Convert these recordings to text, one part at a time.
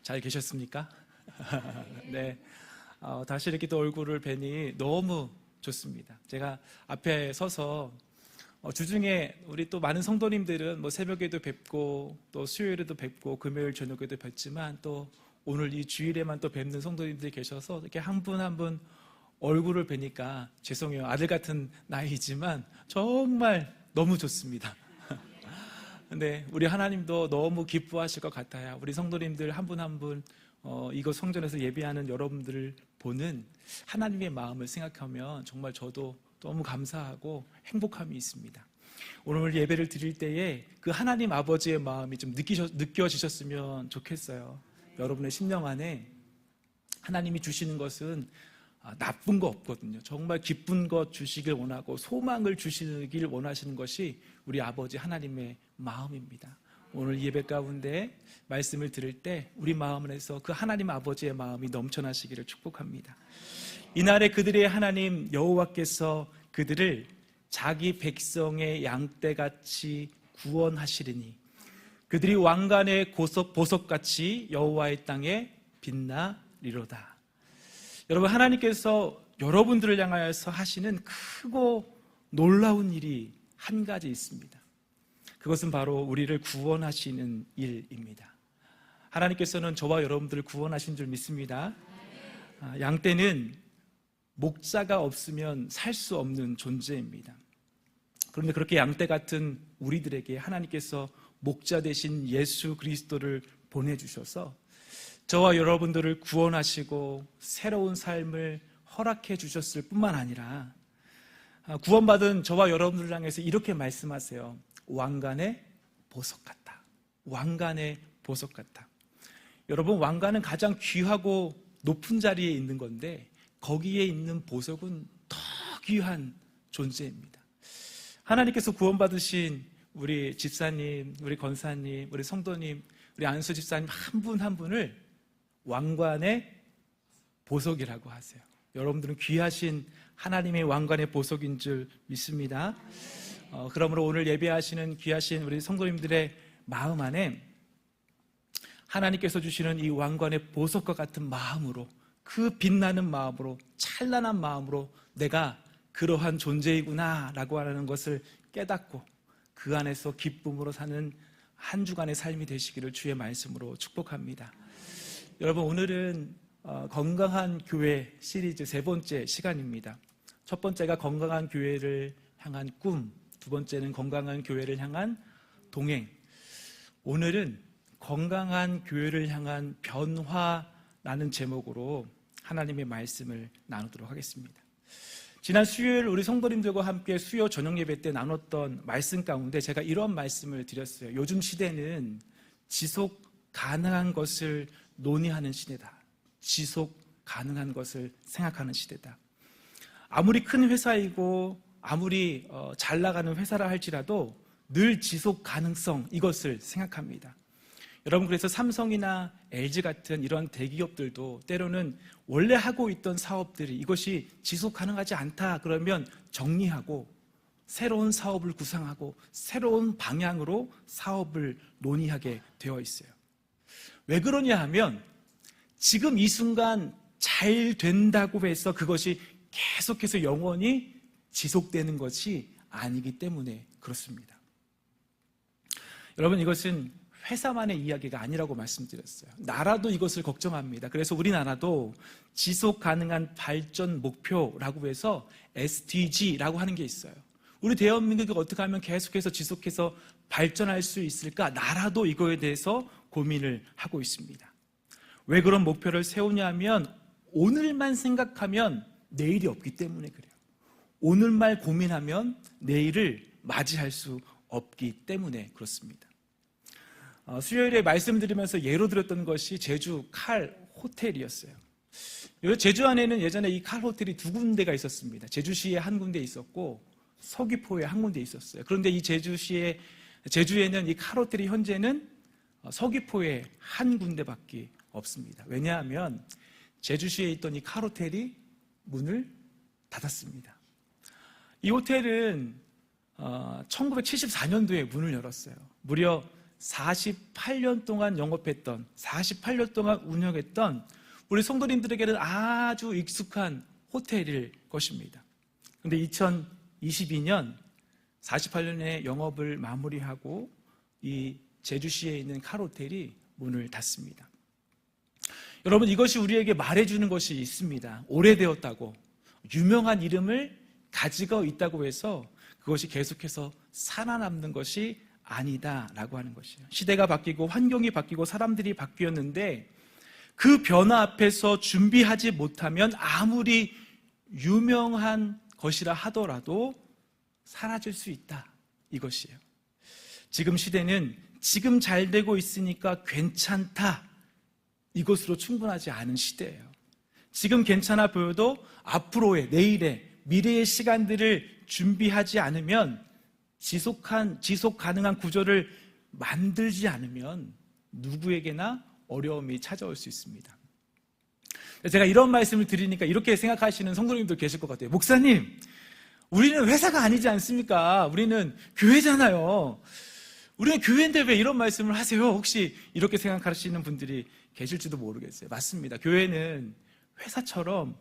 잘 계셨습니까? 네. 다시 이렇게 또 얼굴을 뵈니 너무 좋습니다. 제가 앞에 서서 주중에 우리 또 많은 성도님들은 뭐 새벽에도 뵙고 또 수요일에도 뵙고 금요일 저녁에도 뵙지만 또 오늘 이 주일에만 또 뵙는 성도님들이 계셔서 이렇게 한 분 한 분 얼굴을 뵈니까 죄송해요. 아들 같은 나이지만 정말 너무 좋습니다. 근데 우리 하나님도 너무 기뻐하실 것 같아요. 우리 성도님들 한 분 한 분 이곳 성전에서 예배하는 여러분들을 보는 하나님의 마음을 생각하면 정말 저도 너무 감사하고 행복함이 있습니다. 오늘 예배를 드릴 때에 그 하나님 아버지의 마음이 좀 느껴지셨으면 좋겠어요. 여러분의 심령 안에 하나님이 주시는 것은 나쁜 거 없거든요. 정말 기쁜 것 주시길 원하고 소망을 주시길 원하시는 것이 우리 아버지 하나님의 마음입니다. 오늘 예배 가운데 말씀을 들을 때 우리 마음 안에서 그 하나님 아버지의 마음이 넘쳐나시기를 축복합니다. 이날에 그들의 하나님 여호와께서 그들을 자기 백성의 양떼같이 구원하시리니 그들이 왕관의 보석같이 여호와의 땅에 빛나리로다. 여러분, 하나님께서 여러분들을 향하여서 하시는 크고 놀라운 일이 한 가지 있습니다. 그것은 바로 우리를 구원하시는 일입니다. 하나님께서는 저와 여러분들을 구원하신 줄 믿습니다. 양떼는 목자가 없으면 살 수 없는 존재입니다. 그런데 그렇게 양떼 같은 우리들에게 하나님께서 목자 되신 예수 그리스도를 보내주셔서 저와 여러분들을 구원하시고 새로운 삶을 허락해 주셨을 뿐만 아니라 구원받은 저와 여러분들을 향해서 이렇게 말씀하세요. 왕관의 보석 같다. 왕관의 보석 같다. 여러분, 왕관은 가장 귀하고 높은 자리에 있는 건데 거기에 있는 보석은 더 귀한 존재입니다. 하나님께서 구원받으신 우리 집사님, 우리 권사님, 우리 성도님, 우리 안수 집사님 한 분 한 분을 왕관의 보석이라고 하세요. 여러분들은 귀하신 하나님의 왕관의 보석인 줄 믿습니다. 그러므로 오늘 예배하시는 귀하신 우리 성도님들의 마음 안에 하나님께서 주시는 이 왕관의 보석과 같은 마음으로, 그 빛나는 마음으로, 찬란한 마음으로 내가 그러한 존재이구나 라고 하는 것을 깨닫고 그 안에서 기쁨으로 사는 한 주간의 삶이 되시기를 주의 말씀으로 축복합니다. 여러분, 오늘은 건강한 교회 시리즈 세 번째 시간입니다. 첫 번째가 건강한 교회를 향한 꿈, 두 번째는 건강한 교회를 향한 동행. 오늘은 건강한 교회를 향한 변화라는 제목으로 하나님의 말씀을 나누도록 하겠습니다. 지난 수요일 우리 성도님들과 함께 수요 저녁 예배 때 나눴던 말씀 가운데 제가 이런 말씀을 드렸어요. 요즘 시대는 지속 가능한 것을 논의하는 시대다. 지속 가능한 것을 생각하는 시대다. 아무리 큰 회사이고 아무리 잘 나가는 회사라 할지라도 늘 지속 가능성, 이것을 생각합니다. 여러분, 그래서 삼성이나 LG 같은 이런 대기업들도 때로는 원래 하고 있던 사업들이 이것이 지속 가능하지 않다 그러면 정리하고 새로운 사업을 구상하고 새로운 방향으로 사업을 논의하게 되어 있어요. 왜 그러냐 하면 지금 이 순간 잘 된다고 해서 그것이 계속해서 영원히 지속되는 것이 아니기 때문에 그렇습니다. 여러분, 이것은 회사만의 이야기가 아니라고 말씀드렸어요. 나라도 이것을 걱정합니다. 그래서 우리나라도 지속 가능한 발전 목표라고 해서 SDG라고 하는 게 있어요. 우리 대한민국이 어떻게 하면 계속해서 지속해서 발전할 수 있을까? 나라도 이거에 대해서 고민을 하고 있습니다. 왜 그런 목표를 세우냐면 오늘만 생각하면 내일이 없기 때문에 그래요. 오늘만 고민하면 내일을 맞이할 수 없기 때문에 그렇습니다. 수요일에 말씀드리면서 예로 들었던 것이 제주 칼 호텔이었어요. 제주 안에는 예전에 이 칼 호텔이 두 군데가 있었습니다. 제주시에 한 군데 있었고 서귀포에 한 군데 있었어요. 그런데 이 제주에는 이 칼 호텔이 현재는 서귀포에 한 군데밖에 없습니다. 왜냐하면 제주시에 있던 이 칼 호텔이 문을 닫았습니다. 이 호텔은 1974년도에 문을 열었어요. 무려 48년 동안 영업했던, 48년 동안 운영했던 우리 성도님들에게는 아주 익숙한 호텔일 것입니다. 그런데 2022년 48년의 영업을 마무리하고 이 제주시에 있는 칼호텔이 문을 닫습니다. 여러분, 이것이 우리에게 말해주는 것이 있습니다. 오래되었다고, 유명한 이름을 가지고 있다고 해서 그것이 계속해서 살아남는 것이 아니다라고 하는 것이에요. 시대가 바뀌고 환경이 바뀌고 사람들이 바뀌었는데 그 변화 앞에서 준비하지 못하면 아무리 유명한 것이라 하더라도 사라질 수 있다, 이것이에요. 지금 시대는 지금 잘 되고 있으니까 괜찮다, 이것으로 충분하지 않은 시대예요. 지금 괜찮아 보여도 앞으로의, 내일의, 미래의 시간들을 준비하지 않으면, 지속 가능한 구조를 만들지 않으면 누구에게나 어려움이 찾아올 수 있습니다. 제가 이런 말씀을 드리니까 이렇게 생각하시는 성도님도 계실 것 같아요. 목사님, 우리는 회사가 아니지 않습니까? 우리는 교회잖아요. 우리는 교회인데 왜 이런 말씀을 하세요? 혹시 이렇게 생각하시는 분들이 계실지도 모르겠어요. 맞습니다. 교회는 회사처럼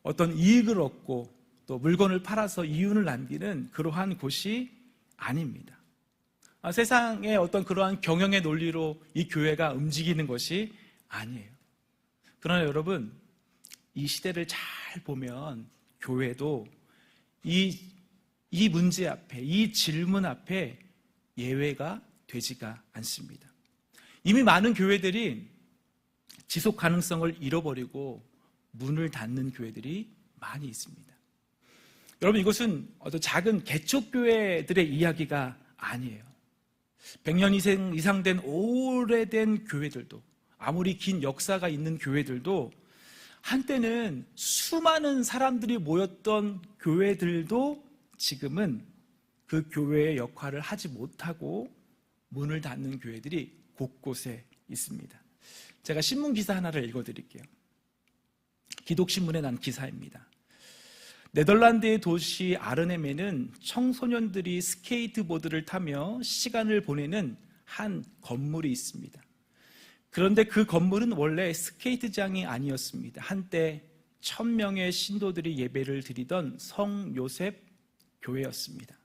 어떤 이익을 얻고 또 물건을 팔아서 이윤을 남기는 그러한 곳이 아닙니다. 세상의 어떤 그러한 경영의 논리로 이 교회가 움직이는 것이 아니에요. 그러나 여러분, 이 시대를 잘 보면 교회도 이 문제 앞에, 이 질문 앞에 예외가 되지가 않습니다. 이미 많은 교회들이 지속 가능성을 잃어버리고 문을 닫는 교회들이 많이 있습니다. 여러분, 이것은 어떤 작은 개척교회들의 이야기가 아니에요. 100년 이상 된 오래된 교회들도, 아무리 긴 역사가 있는 교회들도, 한때는 수많은 사람들이 모였던 교회들도 지금은 그 교회의 역할을 하지 못하고 문을 닫는 교회들이 곳곳에 있습니다. 제가 신문 기사 하나를 읽어드릴게요. 기독신문에 난 기사입니다. 네덜란드의 도시 아르넴에는 청소년들이 스케이트보드를 타며 시간을 보내는 한 건물이 있습니다. 그런데 그 건물은 원래 스케이트장이 아니었습니다. 한때 1000명의 신도들이 예배를 드리던 성 요셉 교회였습니다.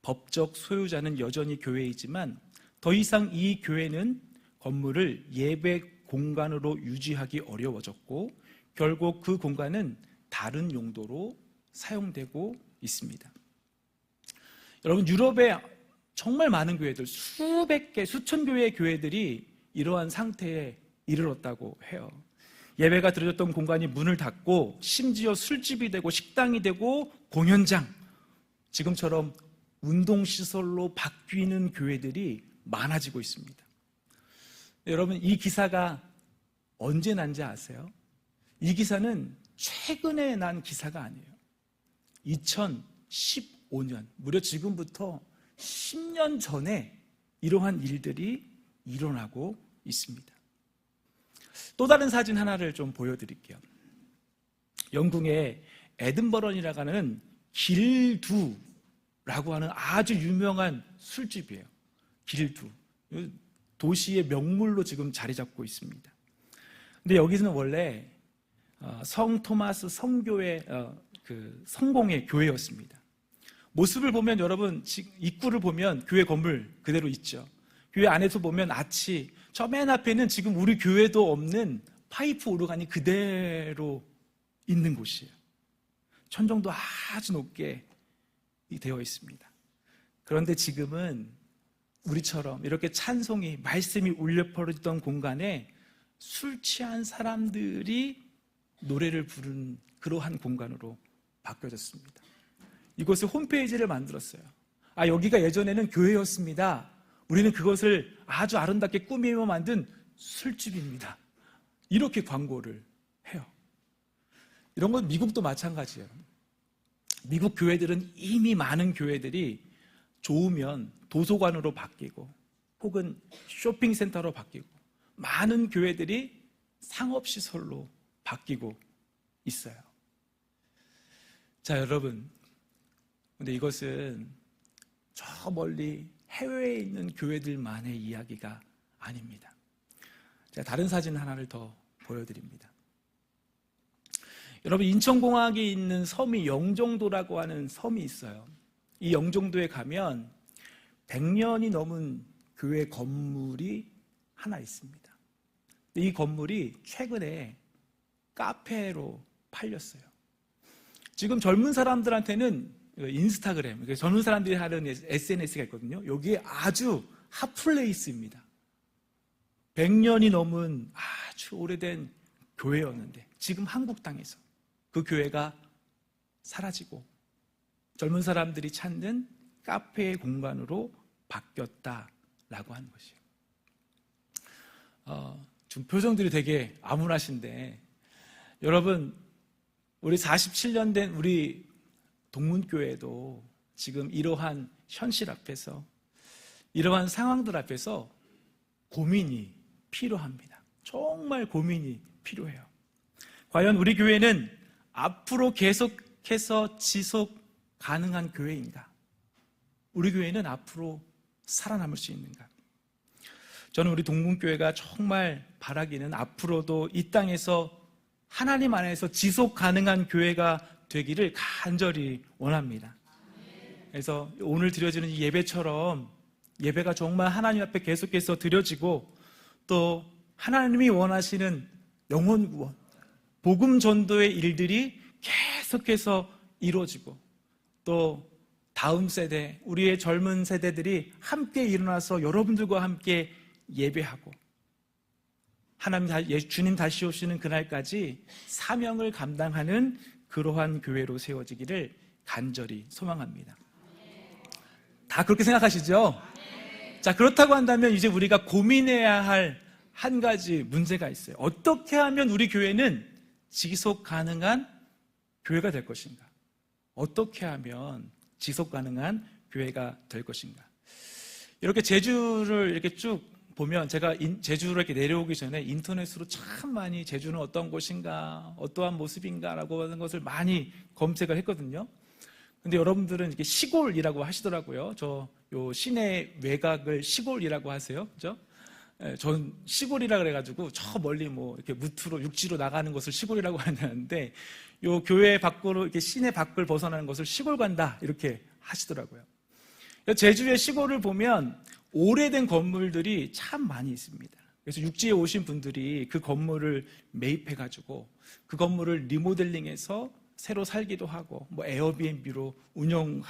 법적 소유자는 여전히 교회이지만 더 이상 이 교회는 건물을 예배 공간으로 유지하기 어려워졌고 결국 그 공간은 다른 용도로 사용되고 있습니다. 여러분, 유럽에 정말 많은 교회들, 수백 개, 수천 교회의 교회들이 이러한 상태에 이르렀다고 해요. 예배가 드려졌던 공간이 문을 닫고 심지어 술집이 되고 식당이 되고 공연장, 지금처럼 운동시설로 바뀌는 교회들이 많아지고 있습니다. 여러분, 이 기사가 언제 난지 아세요? 이 기사는 최근에 난 기사가 아니에요. 2015년, 무려 지금부터 10년 전에 이러한 일들이 일어나고 있습니다. 또 다른 사진 하나를 좀 보여드릴게요. 영국의 에든버런이라고 하는 길두라고 하는 아주 유명한 술집이에요. 길두. 도시의 명물로 지금 자리 잡고 있습니다. 근데 여기서는 원래 성 토마스 성교회 성공의 교회였습니다. 모습을 보면 여러분, 입구를 보면 교회 건물 그대로 있죠. 교회 안에서 보면 아치, 저 맨 앞에는 지금 우리 교회도 없는 파이프 오르간이 그대로 있는 곳이에요. 천정도 아주 높게 되어 있습니다. 그런데 지금은 우리처럼 이렇게 찬송이, 말씀이 울려 퍼지던 공간에 술 취한 사람들이 노래를 부르는 그러한 공간으로 바뀌어졌습니다. 이곳에 홈페이지를 만들었어요. 여기가 예전에는 교회였습니다. 우리는 그것을 아주 아름답게 꾸미며 만든 술집입니다. 이렇게 광고를 해요. 이런 건 미국도 마찬가지예요. 미국 교회들은 이미 많은 교회들이 좋으면 도서관으로 바뀌고 혹은 쇼핑센터로 바뀌고 많은 교회들이 상업시설로 바뀌고 있어요. 자, 여러분, 근데 이것은 저 멀리 해외에 있는 교회들만의 이야기가 아닙니다. 제가 다른 사진 하나를 더 보여드립니다. 여러분, 인천공항에 있는 섬이 영종도라고 하는 섬이 있어요. 이 영종도에 가면 100년이 넘은 교회 건물이 하나 있습니다. 이 건물이 최근에 카페로 팔렸어요. 지금 젊은 사람들한테는 인스타그램, 젊은 사람들이 하는 SNS가 있거든요. 여기에 아주 핫플레이스입니다. 100년이 넘은 아주 오래된 교회였는데 지금 한국 땅에서 그 교회가 사라지고 젊은 사람들이 찾는 카페의 공간으로 바뀌었다라고 하는 것이에요. 좀 표정들이 되게 암울하신데, 여러분, 우리 47년 된 우리 동문교회도 지금 이러한 현실 앞에서, 이러한 상황들 앞에서 고민이 필요합니다. 정말 고민이 필요해요. 과연 우리 교회는 앞으로 계속해서 지속 가능한 교회인가? 우리 교회는 앞으로 살아남을 수 있는가? 저는 우리 동문교회가 정말 바라기는 앞으로도 이 땅에서 하나님 안에서 지속 가능한 교회가 되기를 간절히 원합니다. 그래서 오늘 드려지는 이 예배처럼 예배가 정말 하나님 앞에 계속해서 드려지고, 또 하나님이 원하시는 영혼 구원, 복음 전도의 일들이 계속해서 이루어지고, 또 다음 세대, 우리의 젊은 세대들이 함께 일어나서 여러분들과 함께 예배하고 주님 다시 오시는 그날까지 사명을 감당하는 그러한 교회로 세워지기를 간절히 소망합니다. 다 그렇게 생각하시죠? 자, 그렇다고 한다면 이제 우리가 고민해야 할 한 가지 문제가 있어요. 어떻게 하면 우리 교회는 지속 가능한 교회가 될 것인가? 어떻게 하면 지속 가능한 교회가 될 것인가? 이렇게 제주를 이렇게 쭉 보면, 제가 제주로 이렇게 내려오기 전에 인터넷으로 참 많이 제주는 어떤 곳인가, 어떠한 모습인가라고 하는 것을 많이 검색을 했거든요. 근데 여러분들은 이렇게 시골이라고 하시더라고요. 요 시내 외곽을 시골이라고 하세요. 그죠? 전 시골이라 그래가지고 저 멀리 뭐 이렇게 무트로 육지로 나가는 것을 시골이라고 하는데, 요 교회 밖으로 이렇게 시내 밖을 벗어나는 것을 시골 간다 이렇게 하시더라고요. 제주의 시골을 보면 오래된 건물들이 참 많이 있습니다. 그래서 육지에 오신 분들이 그 건물을 매입해가지고 그 건물을 리모델링해서 새로 살기도 하고, 뭐 에어비앤비로 운영을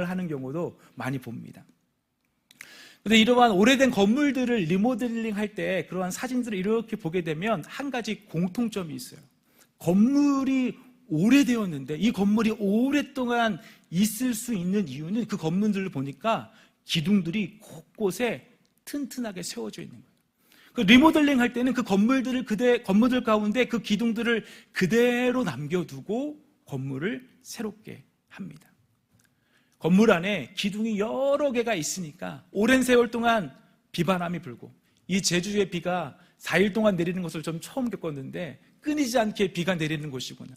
하는 경우도 많이 봅니다. 그런데 이러한 오래된 건물들을 리모델링 할 때 그러한 사진들을 이렇게 보게 되면 한 가지 공통점이 있어요. 건물이 오래되었는데 이 건물이 오랫동안 있을 수 있는 이유는 그 건물들을 보니까 기둥들이 곳곳에 튼튼하게 세워져 있는 거예요. 그 리모델링 할 때는 그 건물들 가운데 그 기둥들을 그대로 남겨두고 건물을 새롭게 합니다. 건물 안에 기둥이 여러 개가 있으니까 오랜 세월 동안 비바람이 불고, 이 제주의 비가 4일 동안 내리는 것을 좀 처음 겪었는데 끊이지 않게 비가 내리는 곳이구나.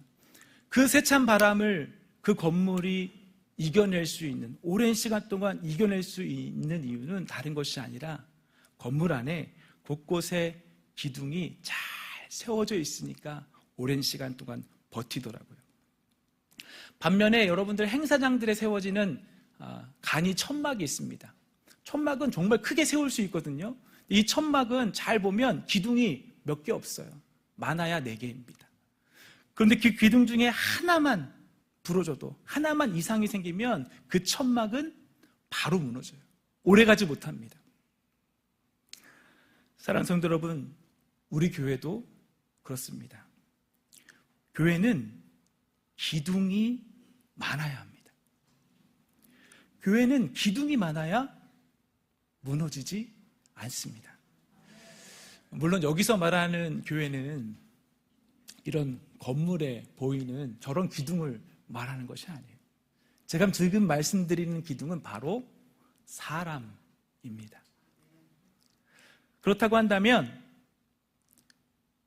그 세찬 바람을 그 건물이 이겨낼 수 있는, 오랜 시간 동안 이겨낼 수 있는 이유는 다른 것이 아니라 건물 안에 곳곳에 기둥이 잘 세워져 있으니까 오랜 시간 동안 버티더라고요. 반면에 여러분들 행사장들에 세워지는 간이 천막이 있습니다. 천막은 정말 크게 세울 수 있거든요. 이 천막은 잘 보면 기둥이 몇 개 없어요. 많아야 4개입니다. 그런데 그 기둥 중에 하나만 부러져도, 하나만 이상이 생기면 그 천막은 바로 무너져요. 오래가지 못합니다. 사랑하는 성도 여러분, 우리 교회도 그렇습니다. 교회는 기둥이 많아야 합니다. 교회는 기둥이 많아야 무너지지 않습니다. 물론 여기서 말하는 교회는 이런 건물에 보이는 저런 기둥을 말하는 것이 아니에요. 제가 지금 말씀드리는 기둥은 바로 사람입니다. 그렇다고 한다면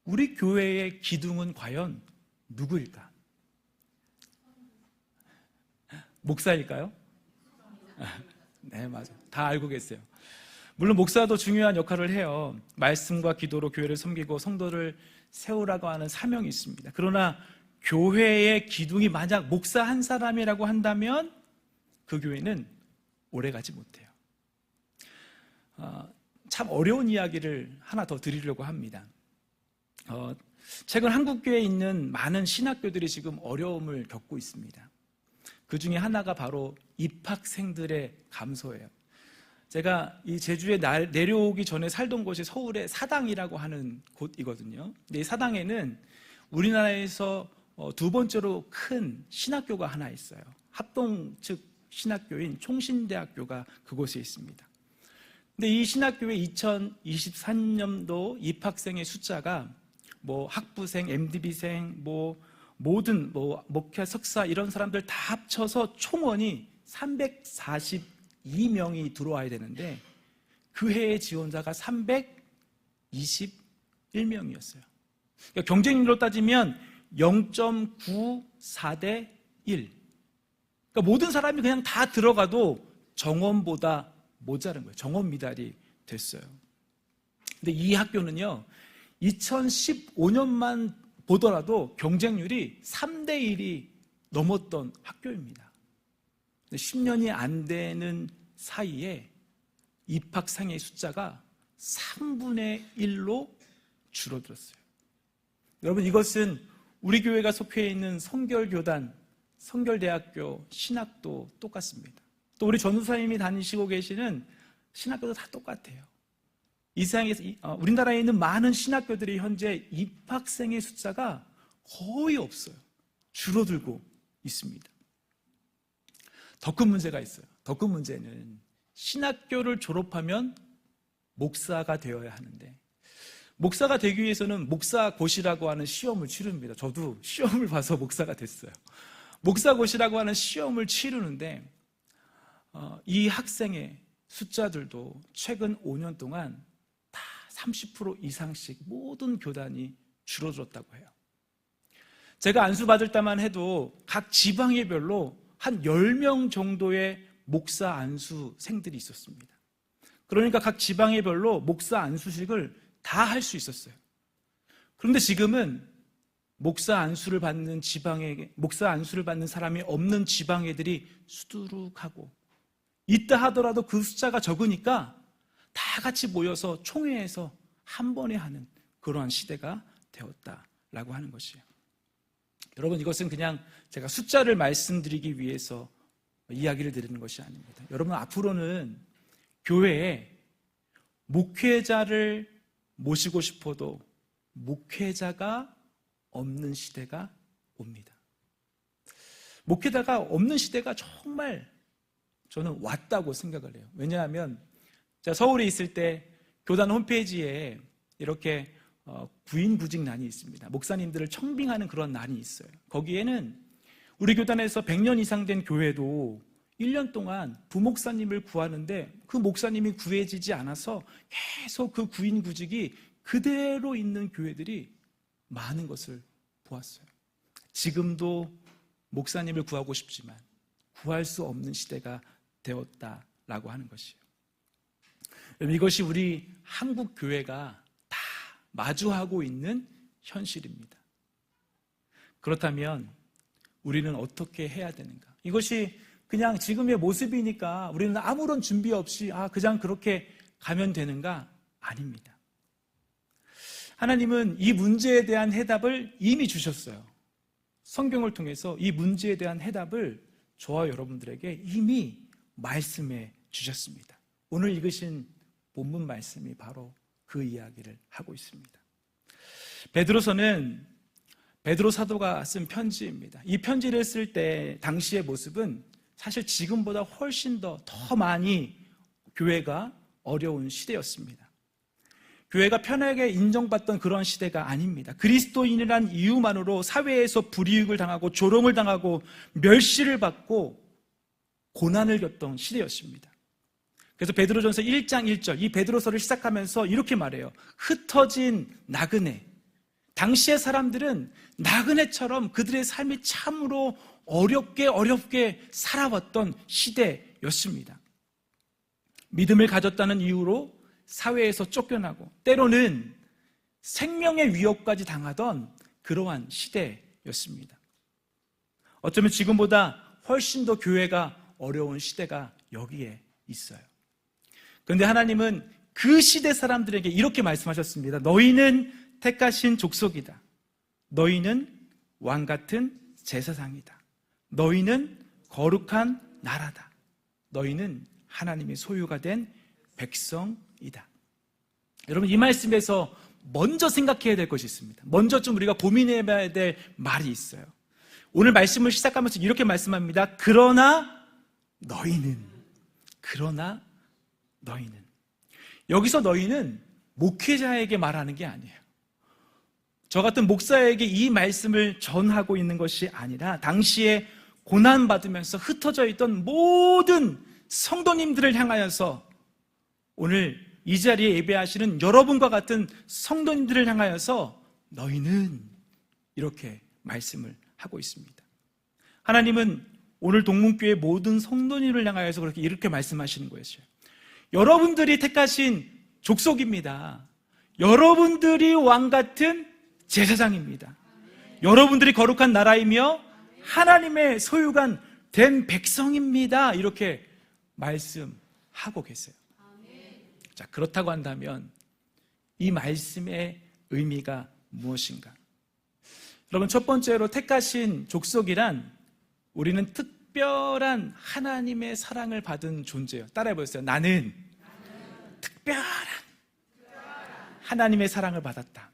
우리 교회의 기둥은 과연 누구일까? 목사일까요? 네, 맞아요. 다 알고 계세요. 물론 목사도 중요한 역할을 해요. 말씀과 기도로 교회를 섬기고 성도를 세우라고 하는 사명이 있습니다. 그러나 교회의 기둥이 만약 목사 한 사람이라고 한다면 그 교회는 오래가지 못해요. 참 어려운 이야기를 하나 더 드리려고 합니다. 최근 한국교회에 있는 많은 신학교들이 지금 어려움을 겪고 있습니다. 그 중에 하나가 바로 입학생들의 감소예요. 제가 이 제주에 내려오기 전에 살던 곳이 서울의 사당이라고 하는 곳이거든요. 근데 이 사당에는 우리나라에서 두 번째로 큰 신학교가 하나 있어요. 합동 측 신학교인 총신대학교가 그곳에 있습니다. 근데 이 신학교의 2023년도 입학생의 숫자가 학부생, MDB생, 모든 목회, 석사 이런 사람들 다 합쳐서 총원이 342명이 들어와야 되는데 그 해의 지원자가 321명이었어요. 그러니까 경쟁률로 따지면 0.94대 1. 그러니까 모든 사람이 그냥 다 들어가도 정원보다 모자른 거예요. 정원 미달이 됐어요. 근데 이 학교는요, 2015년만 보더라도 경쟁률이 3대 1이 넘었던 학교입니다. 10년이 안 되는 사이에 입학생의 숫자가 3분의 1로 줄어들었어요. 여러분, 이것은 우리 교회가 속해 있는 성결교단, 성결대학교 신학도 똑같습니다. 또 우리 전도사님이 다니시고 계시는 신학교도 다 똑같아요. 이 세상에서 우리나라에 있는 많은 신학교들이 현재 입학생의 숫자가 거의 없어요. 줄어들고 있습니다. 더 큰 문제가 있어요. 더 큰 문제는 신학교를 졸업하면 목사가 되어야 하는데, 목사가 되기 위해서는 목사고시라고 하는 시험을 치릅니다. 저도 시험을 봐서 목사가 됐어요. 목사고시라고 하는 시험을 치르는데 이 학생의 숫자들도 최근 5년 동안 다 30% 이상씩 모든 교단이 줄어들었다고 해요. 제가 안수 받을 때만 해도 각 지방의별로 한 10명 정도의 목사 안수생들이 있었습니다. 그러니까 각 지방의별로 목사 안수식을 다 할 수 있었어요. 그런데 지금은 목사 안수를 받는 사람이 없는 지방애들이 수두룩하고, 있다 하더라도 그 숫자가 적으니까 다 같이 모여서 총회에서 한 번에 하는 그러한 시대가 되었다라고 하는 것이에요. 여러분, 이것은 그냥 제가 숫자를 말씀드리기 위해서 이야기를 드리는 것이 아닙니다. 여러분, 앞으로는 교회에 목회자를 모시고 싶어도 목회자가 없는 시대가 옵니다. 목회자가 없는 시대가 정말 저는 왔다고 생각을 해요. 왜냐하면 제가 서울에 있을 때 교단 홈페이지에 이렇게 구인구직란이 있습니다. 목사님들을 청빙하는 그런 난이 있어요. 거기에는 우리 교단에서 100년 이상 된 교회도 1년 동안 부목사님을 구하는데 그 목사님이 구해지지 않아서 계속 그 구인구직이 그대로 있는 교회들이 많은 것을 보았어요. 지금도 목사님을 구하고 싶지만 구할 수 없는 시대가 되었다라고 하는 것이에요. 이것이 우리 한국 교회가 다 마주하고 있는 현실입니다. 그렇다면 우리는 어떻게 해야 되는가? 이것이 그냥 지금의 모습이니까 우리는 아무런 준비 없이 그냥 그렇게 가면 되는가? 아닙니다. 하나님은 이 문제에 대한 해답을 이미 주셨어요. 성경을 통해서 이 문제에 대한 해답을 저와 여러분들에게 이미 말씀해 주셨습니다. 오늘 읽으신 본문 말씀이 바로 그 이야기를 하고 있습니다. 베드로서는 베드로 사도가 쓴 편지입니다. 이 편지를 쓸 때 당시의 모습은 사실 지금보다 훨씬 더 많이 교회가 어려운 시대였습니다. 교회가 편하게 인정받던 그런 시대가 아닙니다. 그리스도인이란 이유만으로 사회에서 불이익을 당하고 조롱을 당하고 멸시를 받고 고난을 겪던 시대였습니다. 그래서 베드로전서 1장 1절 이 베드로서를 시작하면서 이렇게 말해요. 흩어진 나그네. 당시의 사람들은 나그네처럼 그들의 삶이 참으로 어렵게 살아왔던 시대였습니다. 믿음을 가졌다는 이유로 사회에서 쫓겨나고 때로는 생명의 위협까지 당하던 그러한 시대였습니다. 어쩌면 지금보다 훨씬 더 교회가 어려운 시대가 여기에 있어요. 그런데 하나님은 그 시대 사람들에게 이렇게 말씀하셨습니다. 너희는 택하신 족속이다. 너희는 왕같은 제사장이다. 너희는 거룩한 나라다. 너희는 하나님의 소유가 된 백성이다. 여러분, 이 말씀에서 먼저 생각해야 될 것이 있습니다. 먼저 좀 우리가 고민해봐야 될 말이 있어요. 오늘 말씀을 시작하면서 이렇게 말씀합니다. 그러나 너희는. 여기서 너희는 목회자에게 말하는 게 아니에요. 저 같은 목사에게 이 말씀을 전하고 있는 것이 아니라 당시에 고난받으면서 흩어져 있던 모든 성도님들을 향하여서, 오늘 이 자리에 예배하시는 여러분과 같은 성도님들을 향하여서 너희는 이렇게 말씀을 하고 있습니다. 하나님은 오늘 동문교회 모든 성도님을 향하여서 이렇게 말씀하시는 것이에요. 여러분들이 택하신 족속입니다. 여러분들이 왕같은 제사장입니다. 여러분들이 거룩한 나라이며 하나님의 소유가 된 백성입니다. 이렇게 말씀하고 계세요. 자, 그렇다고 한다면 이 말씀의 의미가 무엇인가? 여러분, 첫 번째로 택하신 족속이란 우리는 특별한 하나님의 사랑을 받은 존재예요. 따라해보세요. 나는 특별한 하나님의 사랑을 받았다.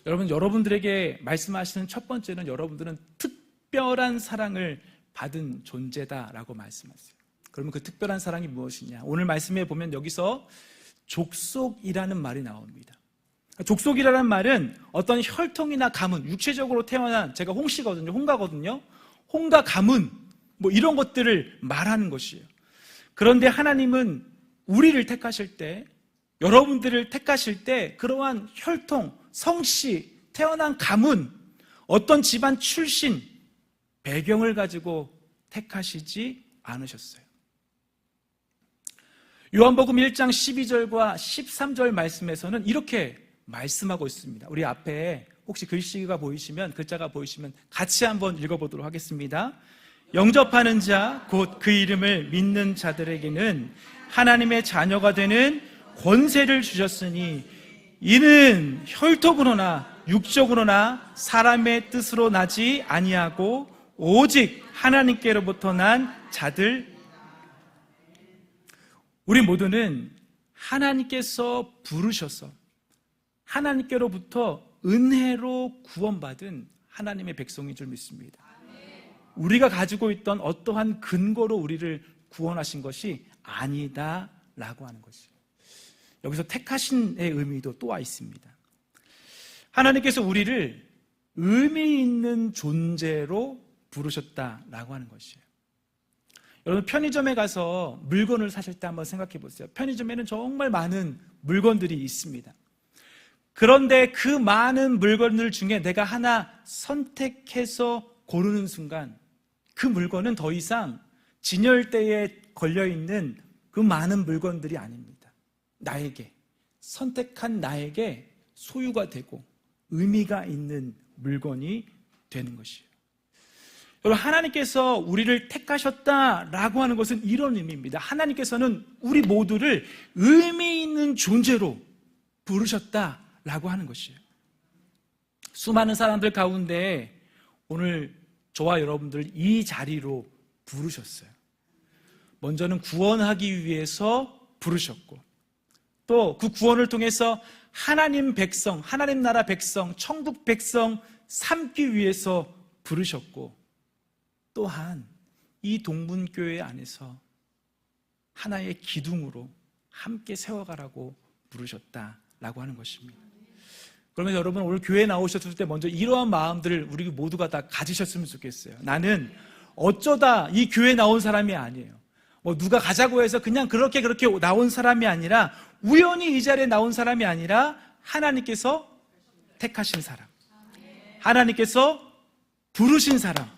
여러분, 여러분들에게 말씀하시는 첫 번째는 여러분들은 특별한 사랑을 받은 존재다라고 말씀하세요. 그러면 그 특별한 사랑이 무엇이냐? 오늘 말씀에 보면 여기서 족속이라는 말이 나옵니다. 족속이라는 말은 어떤 혈통이나 가문, 육체적으로 태어난, 제가 홍씨거든요, 홍가거든요. 홍가 가문, 이런 것들을 말하는 것이에요. 그런데 하나님은 우리를 택하실 때, 여러분들을 택하실 때 그러한 혈통, 성씨, 태어난 가문, 어떤 집안 출신, 배경을 가지고 택하시지 않으셨어요. 요한복음 1장 12절과 13절 말씀에서는 이렇게 말씀하고 있습니다. 우리 앞에 혹시 글자가 보이시면 같이 한번 읽어보도록 하겠습니다. 영접하는 자, 곧 그 이름을 믿는 자들에게는 하나님의 자녀가 되는 권세를 주셨으니 이는 혈통으로나 육적으로나 사람의 뜻으로 나지 아니하고 오직 하나님께로부터 난 자들. 우리 모두는 하나님께서 부르셔서 하나님께로부터 은혜로 구원받은 하나님의 백성인 줄 믿습니다. 우리가 가지고 있던 어떠한 근거로 우리를 구원하신 것이 아니다라고 하는 것이에요. 여기서 택하신의 의미도 또 와 있습니다. 하나님께서 우리를 의미 있는 존재로 부르셨다라고 하는 것이에요. 여러분, 편의점에 가서 물건을 사실 때 한번 생각해 보세요. 편의점에는 정말 많은 물건들이 있습니다. 그런데 그 많은 물건들 중에 내가 하나 선택해서 고르는 순간 그 물건은 더 이상 진열대에 걸려있는 그 많은 물건들이 아닙니다. 나에게, 선택한 나에게 소유가 되고 의미가 있는 물건이 되는 것이에요. 여러분, 하나님께서 우리를 택하셨다라고 하는 것은 이런 의미입니다. 하나님께서는 우리 모두를 의미 있는 존재로 부르셨다라고 하는 것이에요. 수많은 사람들 가운데 오늘 저와 여러분들 이 자리로 부르셨어요. 먼저는 구원하기 위해서 부르셨고, 또 그 구원을 통해서 하나님 백성, 하나님 나라 백성, 천국 백성 삼기 위해서 부르셨고, 또한 이 동문교회 안에서 하나의 기둥으로 함께 세워가라고 부르셨다라고 하는 것입니다. 그러면 여러분, 오늘 교회에 나오셨을 때 먼저 이러한 마음들을 우리 모두가 다 가지셨으면 좋겠어요. 나는 어쩌다 이 교회에 나온 사람이 아니에요. 누가 가자고 해서 그냥 그렇게 나온 사람이 아니라, 우연히 이 자리에 나온 사람이 아니라 하나님께서 택하신 사람, 하나님께서 부르신 사람,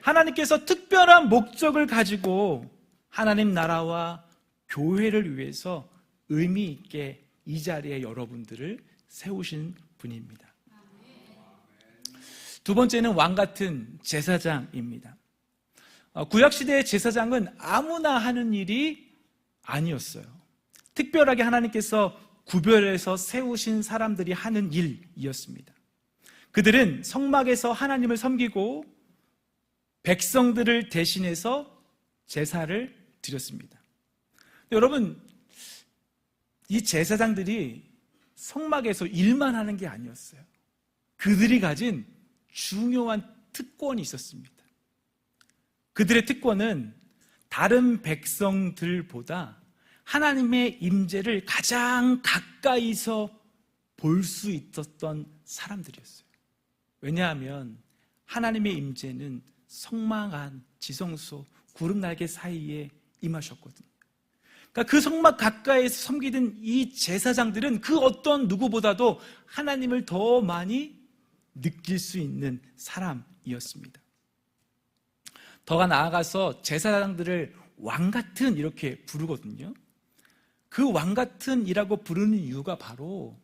하나님께서 특별한 목적을 가지고 하나님 나라와 교회를 위해서 의미 있게 이 자리에 여러분들을 세우신 분입니다. 두 번째는 왕 같은 제사장입니다. 구약시대의 제사장은 아무나 하는 일이 아니었어요. 특별하게 하나님께서 구별해서 세우신 사람들이 하는 일이었습니다. 그들은 성막에서 하나님을 섬기고 백성들을 대신해서 제사를 드렸습니다. 여러분, 이 제사장들이 성막에서 일만 하는 게 아니었어요. 그들이 가진 중요한 특권이 있었습니다. 그들의 특권은 다른 백성들보다 하나님의 임재를 가장 가까이서 볼 수 있었던 사람들이었어요. 왜냐하면 하나님의 임재는 성막 안, 지성소, 구름 날개 사이에 임하셨거든요. 그러니까 그 성막 가까이에서 섬기던 이 제사장들은 그 어떤 누구보다도 하나님을 더 많이 느낄 수 있는 사람이었습니다. 더가 나아가서 제사장들을 왕같은 이렇게 부르거든요. 그 왕같은이라고 부르는 이유가 바로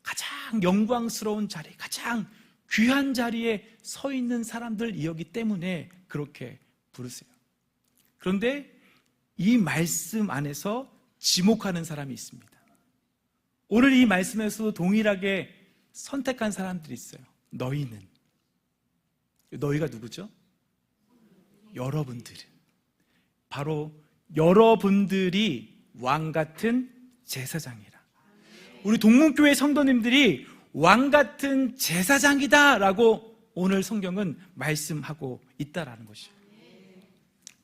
가장 영광스러운 자리, 가장 귀한 자리에 서 있는 사람들이었기 때문에 그렇게 부르세요. 그런데 이 말씀 안에서 지목하는 사람이 있습니다. 오늘 이 말씀에서도 동일하게 선택한 사람들이 있어요. 너희는. 너희가 누구죠? 여러분들은. 바로 여러분들이 왕같은 제사장이라. 우리 동문교회 성도님들이 왕같은 제사장이다 라고 오늘 성경은 말씀하고 있다라는 것이에요.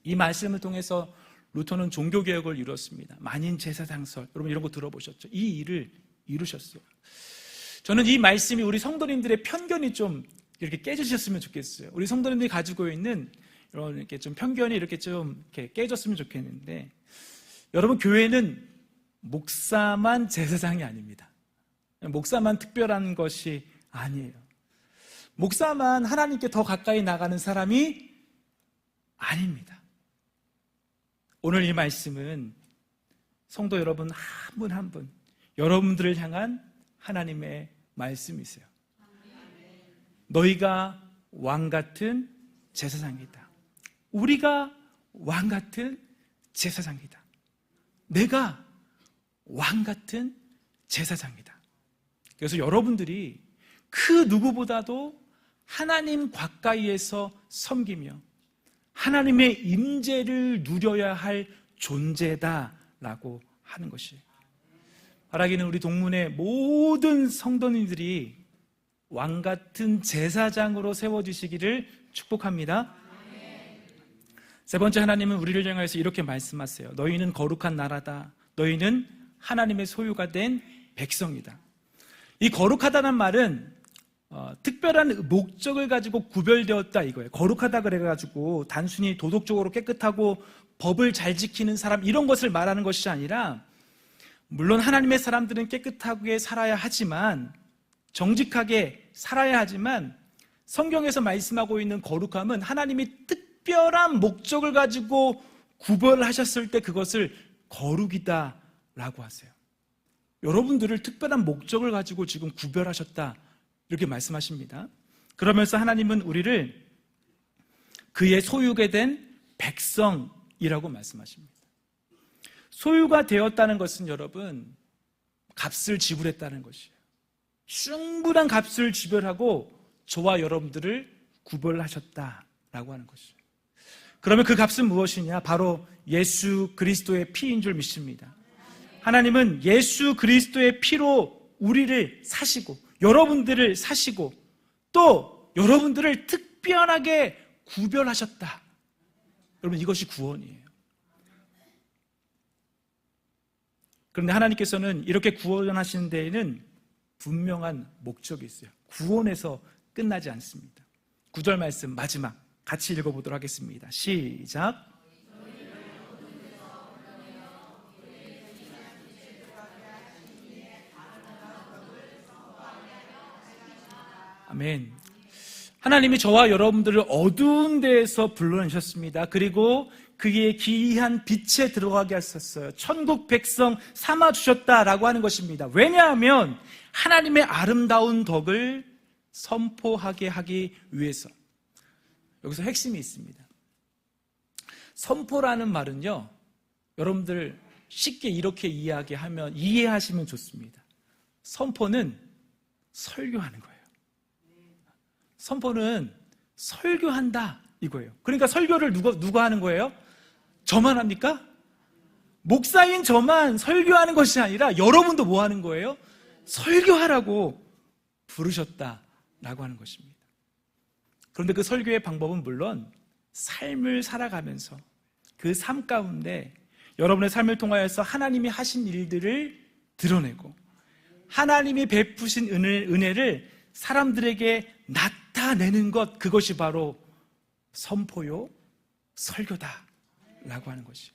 이 말씀을 통해서 루터는 종교개혁을 이뤘습니다. 만인 제사장설, 여러분 이런 거 들어보셨죠? 이 일을 이루셨어요. 저는 이 말씀이 우리 성도님들의 편견이 좀 이렇게 깨지셨으면 좋겠어요. 우리 성도님들이 가지고 있는 이런 이렇게 좀 편견이 이렇게 좀 이렇게 깨졌으면 좋겠는데, 여러분 교회는 목사만 제사장이 아닙니다. 목사만 특별한 것이 아니에요. 목사만 하나님께 더 가까이 나가는 사람이 아닙니다. 오늘 이 말씀은 성도 여러분 한 분 한 분, 여러분들을 향한 하나님의 말씀이세요. 너희가 왕같은 제사장이다. 우리가 왕같은 제사장이다. 내가 왕같은 제사장이다. 그래서 여러분들이 그 누구보다도 하나님 가까이에서 섬기며 하나님의 임재를 누려야 할 존재다라고 하는 것이에요. 바라기는 우리 동문의 모든 성도님들이 왕같은 제사장으로 세워지시기를 축복합니다. 세 번째, 하나님은 우리를 향해서 이렇게 말씀하세요. 너희는 거룩한 나라다. 너희는 하나님의 소유가 된 백성이다. 이 거룩하다는 말은 특별한 목적을 가지고 구별되었다 이거예요. 거룩하다 그래가지고 단순히 도덕적으로 깨끗하고 법을 잘 지키는 사람 이런 것을 말하는 것이 아니라, 물론 하나님의 사람들은 깨끗하게 살아야 하지만, 정직하게 살아야 하지만, 성경에서 말씀하고 있는 거룩함은 하나님이 특별한 목적을 가지고 구별하셨을 때 그것을 거룩이다라고 하세요. 여러분들을 특별한 목적을 가지고 지금 구별하셨다 이렇게 말씀하십니다. 그러면서 하나님은 우리를 그의 소유가 된 백성이라고 말씀하십니다. 소유가 되었다는 것은 여러분 값을 지불했다는 것이에요. 충분한 값을 지불하고 저와 여러분들을 구별하셨다라고 하는 것이에요. 그러면 그 값은 무엇이냐? 바로 예수 그리스도의 피인 줄 믿습니다. 하나님은 예수 그리스도의 피로 우리를 사시고 여러분들을 사시고 또 여러분들을 특별하게 구별하셨다. 여러분 이것이 구원이에요. 그런데 하나님께서는 이렇게 구원하시는 데에는 분명한 목적이 있어요. 구원에서 끝나지 않습니다. 9절 말씀 마지막 같이 읽어보도록 하겠습니다. 시작. 아멘. 하나님이 저와 여러분들을 어두운 데에서 불러내셨습니다. 그리고 그의 기이한 빛에 들어가게 하셨어요. 천국 백성 삼아주셨다라고 하는 것입니다. 왜냐하면 하나님의 아름다운 덕을 선포하게 하기 위해서. 여기서 핵심이 있습니다. 선포라는 말은요, 여러분들 쉽게 이렇게 이해하시면 좋습니다. 선포는 설교하는 거예요. 선포는 설교한다 이거예요. 그러니까 설교를 누가 하는 거예요? 저만 합니까? 목사인 저만 설교하는 것이 아니라 여러분도 뭐 하는 거예요? 설교하라고 부르셨다라고 하는 것입니다. 그런데 그 설교의 방법은 물론 삶을 살아가면서 그 삶 가운데 여러분의 삶을 통하여서 하나님이 하신 일들을 드러내고 하나님이 베푸신 은혜를 사람들에게 나타내는 것, 그것이 바로 선포요 설교다라고 하는 것이요.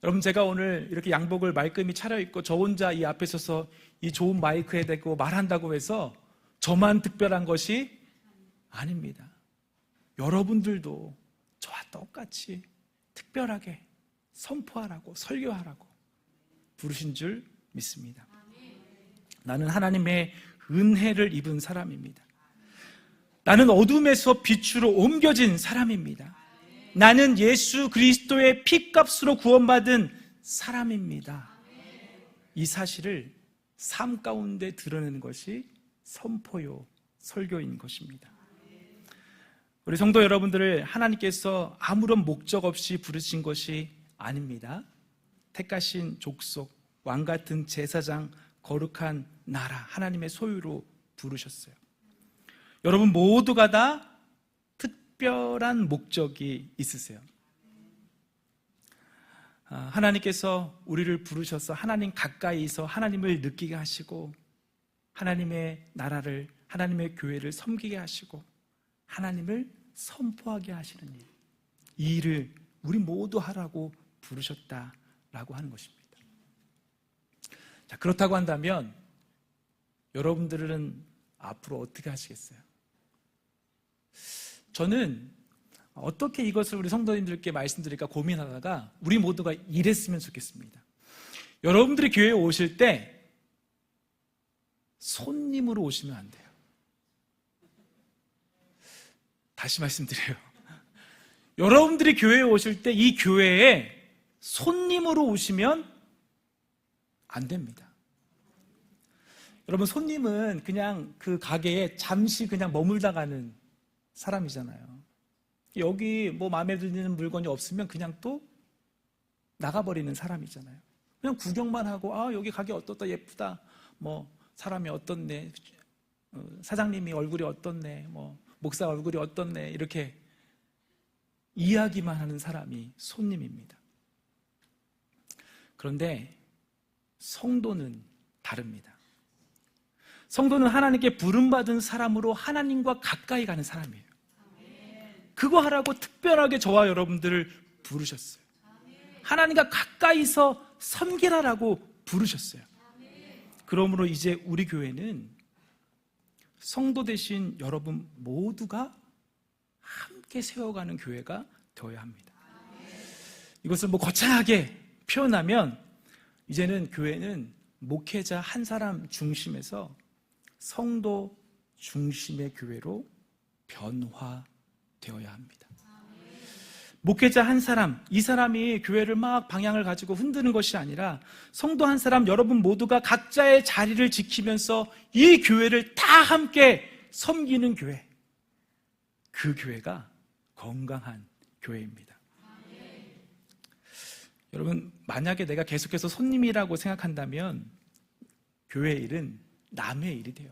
여러분, 제가 오늘 이렇게 양복을 말끔히 차려입고 저 혼자 이 앞에 서서 이 좋은 마이크에 대고 말한다고 해서 저만 특별한 것이 아닙니다. 여러분들도 저와 똑같이 특별하게 선포하라고, 설교하라고 부르신 줄 믿습니다. 나는 하나님의 은혜를 입은 사람입니다. 나는 어둠에서 빛으로 옮겨진 사람입니다. 나는 예수 그리스도의 피값으로 구원받은 사람입니다. 이 사실을 삶 가운데 드러내는 것이 선포요 설교인 것입니다. 우리 성도 여러분들을 하나님께서 아무런 목적 없이 부르신 것이 아닙니다. 택하신 족속, 왕같은 제사장, 거룩한 나라, 하나님의 소유로 부르셨어요. 여러분 모두가 다 특별한 목적이 있으세요. 하나님께서 우리를 부르셔서 하나님 가까이서 하나님을 느끼게 하시고 하나님의 나라를, 하나님의 교회를 섬기게 하시고 하나님을 선포하게 하시는 일, 이 일을 우리 모두 하라고 부르셨다라고 하는 것입니다. 자, 그렇다고 한다면 여러분들은 앞으로 어떻게 하시겠어요? 저는 어떻게 이것을 우리 성도님들께 말씀드릴까 고민하다가 우리 모두가 이랬으면 좋겠습니다. 여러분들이 교회에 오실 때 손님으로 오시면 안 돼요. 다시 말씀드려요. 여러분들이 교회에 오실 때 이 교회에 손님으로 오시면 안 됩니다. 여러분, 손님은 그냥 그 가게에 잠시 그냥 머물다 가는 사람이잖아요. 여기 뭐 마음에 드는 물건이 없으면 그냥 또 나가버리는 사람이잖아요. 그냥 구경만 하고, 아, 여기 가게 어떻다, 예쁘다, 뭐 사람이 어떻네, 사장님이 얼굴이 어떻네, 뭐 목사 얼굴이 어떻네, 이렇게 이야기만 하는 사람이 손님입니다. 그런데 성도는 다릅니다. 성도는 하나님께 부름받은 사람으로 하나님과 가까이 가는 사람이에요. 그거 하라고 특별하게 저와 여러분들을 부르셨어요. 하나님과 가까이서 섬기라라고 부르셨어요. 그러므로 이제 우리 교회는 성도 되신 여러분 모두가 함께 세워가는 교회가 되어야 합니다. 이것을 뭐 거창하게 표현하면 이제는 교회는 목회자 한 사람 중심에서 성도 중심의 교회로 변화되어야 합니다. 목회자 한 사람, 이 사람이 교회를 막 방향을 가지고 흔드는 것이 아니라 성도 한 사람, 여러분 모두가 각자의 자리를 지키면서 이 교회를 다 함께 섬기는 교회, 그 교회가 건강한 교회입니다. 여러분, 만약에 내가 계속해서 손님이라고 생각한다면 교회 일은 남의 일이 돼요.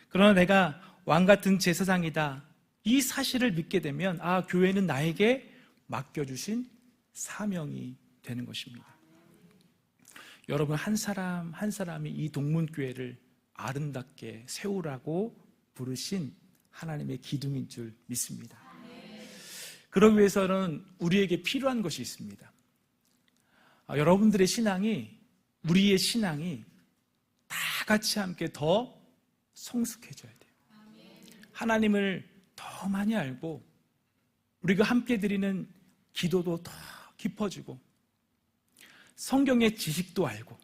그러나 내가 왕같은 제사장이다, 이 사실을 믿게 되면 아, 교회는 나에게 맡겨주신 사명이 되는 것입니다. 여러분, 한 사람 한 사람이 이 동문교회를 아름답게 세우라고 부르신 하나님의 기둥인 줄 믿습니다. 그러기 위해서는 우리에게 필요한 것이 있습니다. 여러분들의 신앙이, 우리의 신앙이 다 같이 함께 더 성숙해져야 돼요. 하나님을 더 많이 알고 우리가 함께 드리는 기도도 더 깊어지고 성경의 지식도 알고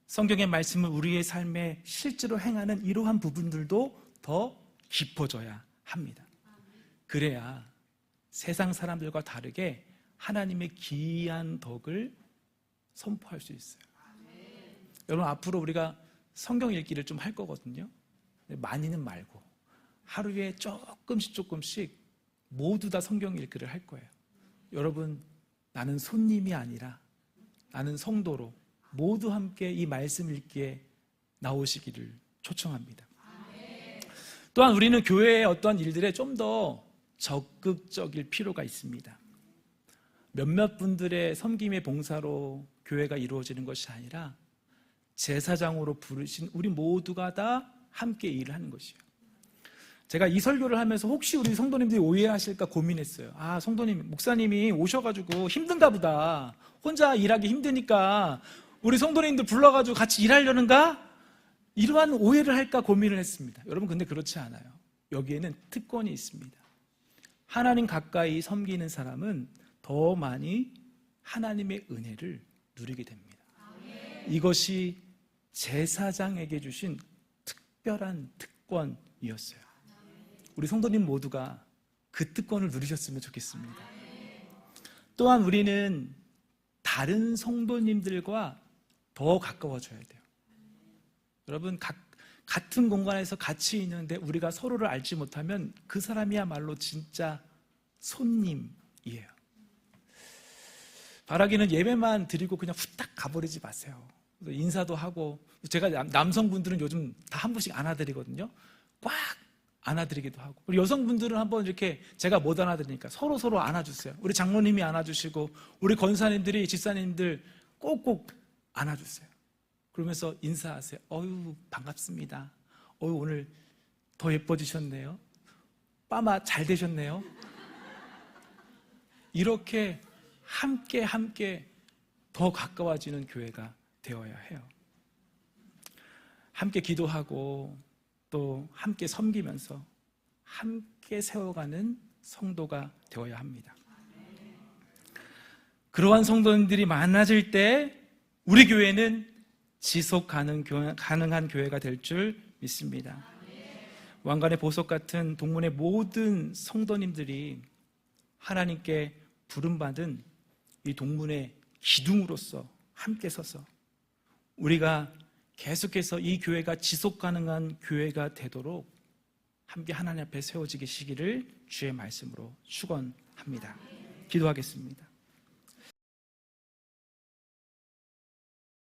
성경의 말씀을 우리의 삶에 실제로 행하는 이러한 부분들도 더 깊어져야 합니다. 그래야 세상 사람들과 다르게 하나님의 기이한 덕을 선포할 수 있어요. 여러분, 앞으로 우리가 성경 읽기를 좀 할 거거든요. 많이는 말고 하루에 조금씩 모두 다 성경 읽기를 할 거예요. 여러분, 나는 손님이 아니라 나는 성도로 모두 함께 이 말씀 읽기에 나오시기를 초청합니다. 또한 우리는 교회의 어떠한 일들에 좀 더 적극적일 필요가 있습니다. 몇몇 분들의 섬김의 봉사로 교회가 이루어지는 것이 아니라 제사장으로 부르신 우리 모두가 다 함께 일을 하는 것이에요. 제가 이 설교를 하면서 혹시 우리 성도님들이 오해하실까 고민했어요. 아, 성도님, 목사님이 오셔가지고 힘든가 보다. 혼자 일하기 힘드니까 우리 성도님들 불러가지고 같이 일하려는가? 이러한 오해를 할까 고민을 했습니다. 여러분, 근데 그렇지 않아요. 여기에는 특권이 있습니다. 하나님 가까이 섬기는 사람은 더 많이 하나님의 은혜를 누리게 됩니다. 이것이 제사장에게 주신 특별한 특권이었어요. 우리 성도님 모두가 그 특권을 누리셨으면 좋겠습니다. 또한 우리는 다른 성도님들과 더 가까워져야 돼요. 여러분, 같은 공간에서 같이 있는데 우리가 서로를 알지 못하면 그 사람이야말로 진짜 손님이에요. 바라기는 예배만 드리고 그냥 후딱 가버리지 마세요. 인사도 하고, 제가 남성분들은 요즘 다 한 분씩 안아드리거든요. 꽉 안아드리기도 하고, 우리 여성분들은 한번 이렇게 제가 못 안아드리니까 서로 안아주세요. 우리 장로님이 안아주시고 우리 권사님들이, 집사님들 꼭꼭 안아주세요. 그러면서 인사하세요. 어유, 반갑습니다. 어유, 오늘 더 예뻐지셨네요. 빠마 잘 되셨네요. 이렇게 함께 더 가까워지는 교회가 되어야 해요. 함께 기도하고 또 함께 섬기면서 함께 세워가는 성도가 되어야 합니다. 그러한 성도님들이 많아질 때 우리 교회는 지속 가능한 교회가 될 줄 믿습니다. 왕관의 보석 같은 동문의 모든 성도님들이 하나님께 부름받은 이 동문의 기둥으로서 함께 서서 우리가 계속해서 이 교회가 지속 가능한 교회가 되도록 함께 하나님 앞에 세워지시기를 주의 말씀으로 축원합니다. 기도하겠습니다.